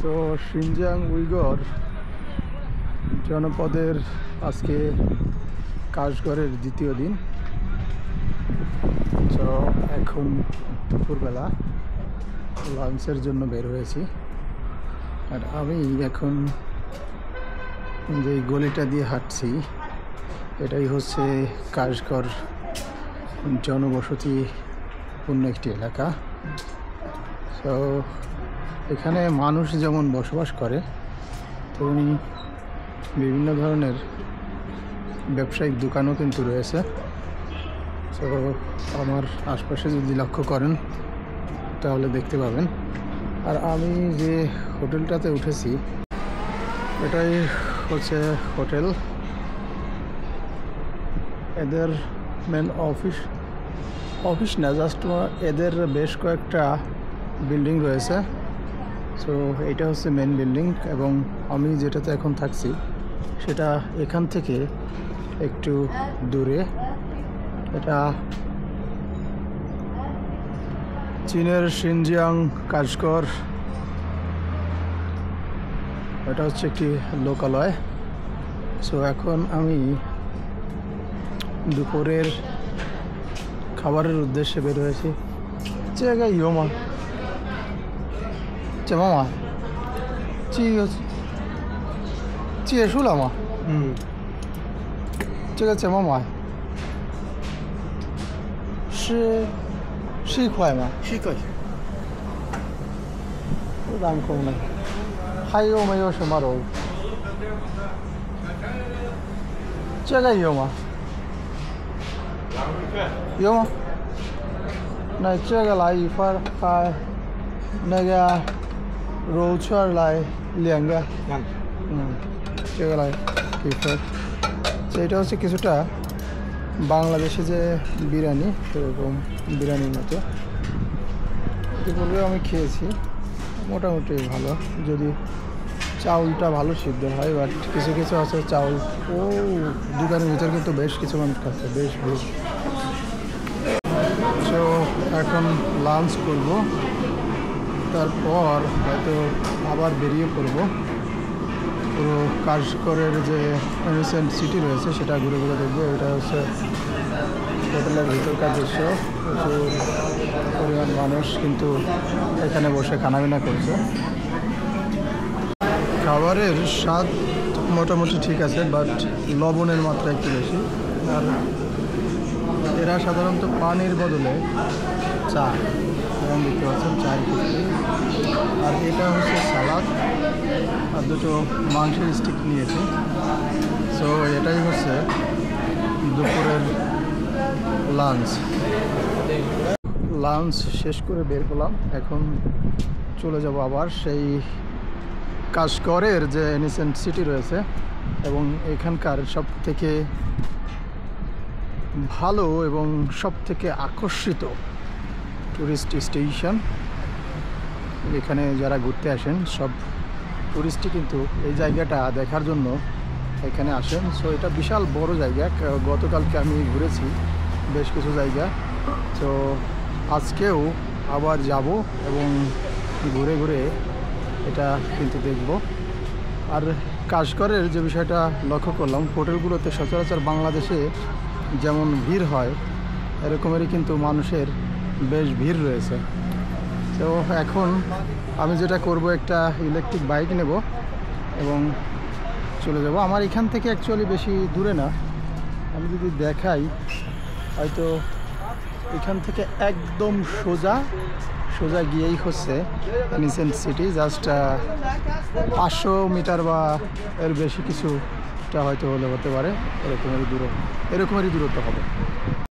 তো Xinjiang Uyghur জনপদের আজকে কাশগড়ের দ্বিতীয় দিন। তো এখন দুপুরবেলা লাঞ্চের জন্য বের হয়েছি। আর আমি এখন যে গলিটা দিয়ে হাঁটছি এটাই হচ্ছে কাশগড় জনবসতিপূর্ণ একটি এলাকা। তো এখানে মানুষ যেমন বসবাস করে তেমনি বিভিন্ন ধরনের ব্যবসায়িক দোকানও কিন্তু রয়েছে। তো আমার আশপাশে যদি লক্ষ্য করেন তাহলে দেখতে পাবেন। আর আমি যে হোটেলটাতে উঠেছি এটাই হচ্ছে হোটেল। এদের মেন অফিস না, জাস্ট এদের বেশ কয়েকটা বিল্ডিং রয়েছে। সো এটা হচ্ছে মেন বিল্ডিং এবং আমি যেটাতে এখন থাকছি সেটা এখান থেকে একটু দূরে। এটা চীনের শিনজিয়াং কাশগড়। এটা হচ্ছে একটি লোকালয়। সো এখন আমি দুপুরের খাবারের উদ্দেশ্যে বের হয়েছি। জায়গায় ইয়োমা মামা结束了吗？这个怎么买？是一块吗？是一块钱。不当空的。还有没有什么肉？这个有吗？有吗？那这个来一份，还那个肉串来两个。这个来一份。তো এটা হচ্ছে কিছুটা বাংলাদেশে যে বিরিয়ানি সেরকম বিরিয়ানির মতো। এগুলো আমি খেয়েছি, মোটামুটি ভালো, যদি চাউলটা ভালো সিদ্ধ হয়। বাট কিছু কিছু আছে চাউল দোকানের ভিতরে কিন্তু বেশ কিছু মানুষ খাচ্ছে, বেশ বেশ। তো এখন লাঞ্চ করব, তারপর হয়তো আবার বেরিয়ে পড়বো। পুরো কাশগড়ের যে এনিসেন্ট সিটি রয়েছে সেটা ঘুরে ঘুরে দেখবো। এটা হচ্ছে হোটেলের ভিতরকার দৃশ্য। প্রচুর পরিমাণ মানুষ কিন্তু এখানে বসে খানাপিনা করছে। খাবারের স্বাদ মোটামুটি ঠিক আছে, বাট লবণের মাত্রা একটু বেশি। আর এরা সাধারণত পানির বদলে চা এবং দেখতে পাচ্ছেন চায়ের কুচি। আর এটা হচ্ছে সালাদ আর দুটো মাংসের স্টিক নিয়েছি। সো এটাই হচ্ছে দুপুরের লাঞ্চ শেষ করে বের হলাম। এখন চলে যাব আবার সেই কাশগড়ের যে এনিসেন্ট সিটি রয়েছে এবং এখানকার সব থেকে ভালো এবং সব থেকে আকর্ষিত টুরিস্ট স্টেশন। এখানে যারা ঘুরতে আসেন সব টুরিস্টই কিন্তু এই জায়গাটা দেখার জন্য এখানে আসেন। সো এটা বিশাল বড় জায়গা। গতকালকে আমি ঘুরেছি বেশ কিছু জায়গা। তো আজকেও আবার যাব এবং ঘুরে ঘুরে এটা কিন্তু দেখব। আর কাশগড়ের যে বিষয়টা লক্ষ্য করলাম, হোটেলগুলোতে সচরাচর বাংলাদেশে যেমন ভিড় হয় এরকমেরই কিন্তু মানুষের বেশ ভিড় রয়েছে। তো এখন আমি যেটা করব, একটা ইলেকট্রিক বাইক নেব এবং চলে যাব। আমার এখান থেকে অ্যাকচুয়ালি বেশি দূরে না, আমি যদি দেখাই হয়তো এখান থেকে একদম সোজা গিয়েই হচ্ছে এনিসেন্ট সিটি। জাস্ট 500 মিটার বা এর বেশি কিছুটা হয়তো হতে পারে, এরকমেরই দূরত্ব হবে।